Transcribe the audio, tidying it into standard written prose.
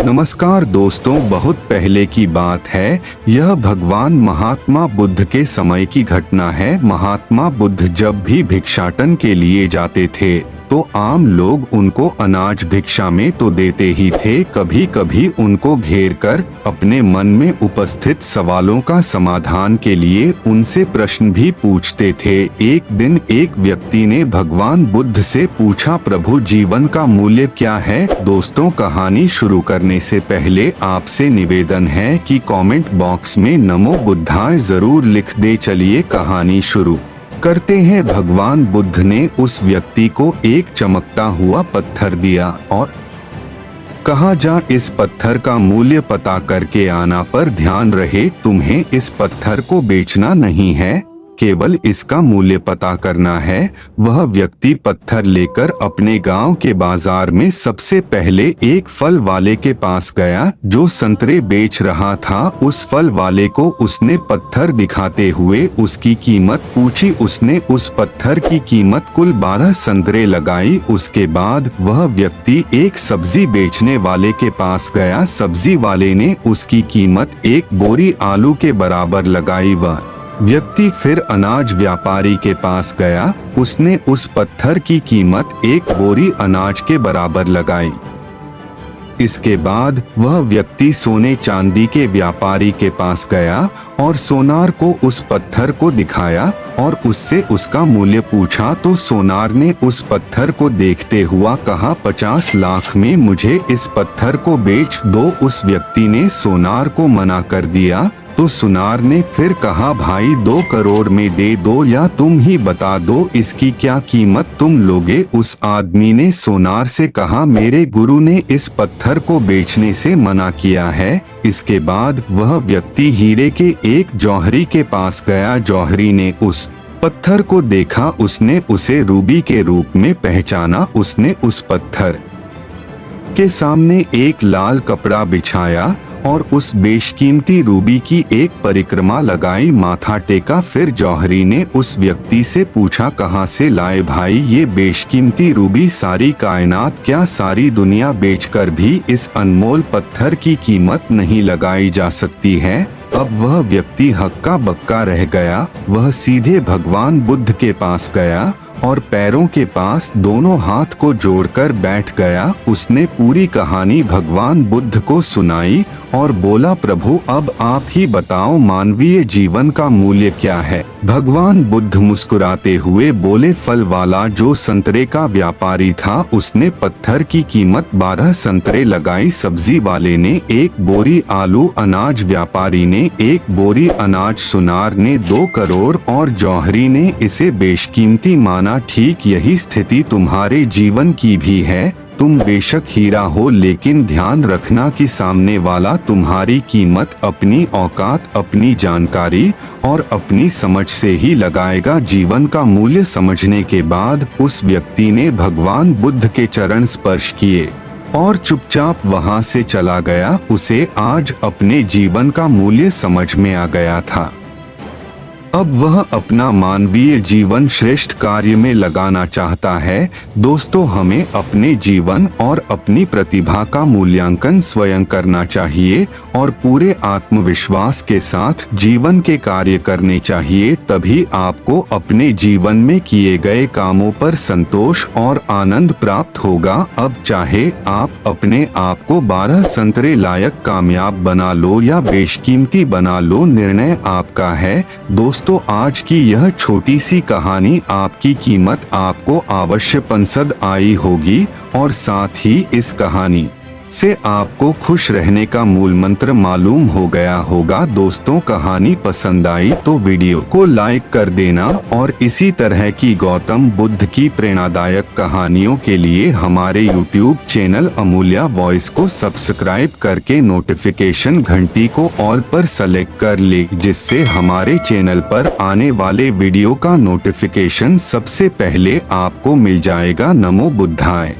नमस्कार दोस्तों, बहुत पहले की बात है। यह भगवान महात्मा बुद्ध के समय की घटना है। महात्मा बुद्ध जब भी भिक्षाटन के लिए जाते थे तो आम लोग उनको अनाज भिक्षा में तो देते ही थे, कभी कभी उनको घेर कर अपने मन में उपस्थित सवालों का समाधान के लिए उनसे प्रश्न भी पूछते थे। एक दिन एक व्यक्ति ने भगवान बुद्ध से पूछा, प्रभु जीवन का मूल्य क्या है? दोस्तों, कहानी शुरू करने से पहले आपसे निवेदन है कि कमेंट बॉक्स में नमो बुद्धाय जरूर लिख दे। चलिए कहानी शुरू करते हैं। भगवान बुद्ध ने उस व्यक्ति को एक चमकता हुआ पत्थर दिया और कहा, जा इस पत्थर का मूल्य पता करके आना, पर ध्यान रहे तुम्हें इस पत्थर को बेचना नहीं है, केवल इसका मूल्य पता करना है। वह व्यक्ति पत्थर लेकर अपने गांव के बाजार में सबसे पहले एक फल वाले के पास गया जो संतरे बेच रहा था। उस फल वाले को उसने पत्थर दिखाते हुए उसकी कीमत पूछी। उसने उस पत्थर की कीमत कुल 12 संतरे लगाई। उसके बाद वह व्यक्ति एक सब्जी बेचने वाले के पास गया। सब्जी वाले ने उसकी कीमत एक बोरी आलू के बराबर लगाई। वह व्यक्ति फिर अनाज व्यापारी के पास गया। उसने उस पत्थर की कीमत एक बोरी अनाज के बराबर लगाई। इसके बाद वह व्यक्ति सोने चांदी के व्यापारी के पास गया और सोनार को उस पत्थर को दिखाया और उससे उसका मूल्य पूछा। तो सोनार ने उस पत्थर को देखते हुआ कहा, 50 लाख में मुझे इस पत्थर को बेच दो। उस व्यक्ति ने सोनार को मना कर दिया तो सुनार ने फिर कहा, भाई 2 करोड़ में दे दो या तुम ही बता दो इसकी क्या कीमत तुम लोगे। उस आदमी ने सोनार से कहा, मेरे गुरु ने इस पत्थर को बेचने से मना किया है। इसके बाद वह व्यक्ति हीरे के एक जौहरी के पास गया। जौहरी ने उस पत्थर को देखा, उसने उसे रूबी के रूप में पहचाना। उसने उस पत्थर के सामने एक लाल कपड़ा बिछाया और उस बेशकीमती रूबी की एक परिक्रमा लगाई, माथा टेका। फिर जौहरी ने उस व्यक्ति से पूछा, कहाँ से लाए भाई ये बेशकीमती रूबी? सारी कायनात, क्या सारी दुनिया बेचकर भी इस अनमोल पत्थर की कीमत नहीं लगाई जा सकती है? अब वह व्यक्ति हक्का बक्का रह गया। वह सीधे भगवान बुद्ध के पास गया और पैरों के पास दोनों हाथ को जोड़कर बैठ गया। उसने पूरी कहानी भगवान बुद्ध को सुनाई और बोला, प्रभु अब आप ही बताओ मानवीय जीवन का मूल्य क्या है? भगवान बुद्ध मुस्कुराते हुए बोले, फल वाला जो संतरे का व्यापारी था उसने पत्थर की कीमत 12 संतरे लगाई। सब्जी वाले ने एक बोरी आलू, अनाज व्यापारी ने एक बोरी अनाज, सुनार ने 2 करोड़ और जौहरी ने इसे बेशकीमती माना। ठीक यही स्थिति तुम्हारे जीवन की भी है। तुम बेशक हीरा हो, लेकिन ध्यान रखना कि सामने वाला तुम्हारी कीमत अपनी औकात, अपनी जानकारी और अपनी समझ से ही लगाएगा। जीवन का मूल्य समझने के बाद उस व्यक्ति ने भगवान बुद्ध के चरण स्पर्श किए और चुपचाप वहां से चला गया। उसे आज अपने जीवन का मूल्य समझ में आ गया था। अब वह अपना मानवीय जीवन श्रेष्ठ कार्य में लगाना चाहता है। दोस्तों, हमें अपने जीवन और अपनी प्रतिभा का मूल्यांकन स्वयं करना चाहिए और पूरे आत्मविश्वास के साथ जीवन के कार्य करने चाहिए। तभी आपको अपने जीवन में किए गए कामों पर संतोष और आनंद प्राप्त होगा। अब चाहे आप अपने आप को 12 संतरे लायक कामयाब बना लो या बेशकीमती बना लो, निर्णय आपका है। दोस्तों, आज की यह छोटी सी कहानी आपकी कीमत आपको अवश्य पसंद आई होगी और साथ ही इस कहानी से आपको खुश रहने का मूल मंत्र मालूम हो गया होगा। दोस्तों, कहानी पसंद आई तो वीडियो को लाइक कर देना और इसी तरह की गौतम बुद्ध की प्रेरणादायक कहानियों के लिए हमारे YouTube चैनल अमूल्या वॉइस को सब्सक्राइब करके नोटिफिकेशन घंटी को ऑल पर सेलेक्ट कर ले, जिससे हमारे चैनल पर आने वाले वीडियो का नोटिफिकेशन सबसे पहले आपको मिल जाएगा। नमो बुद्धाय।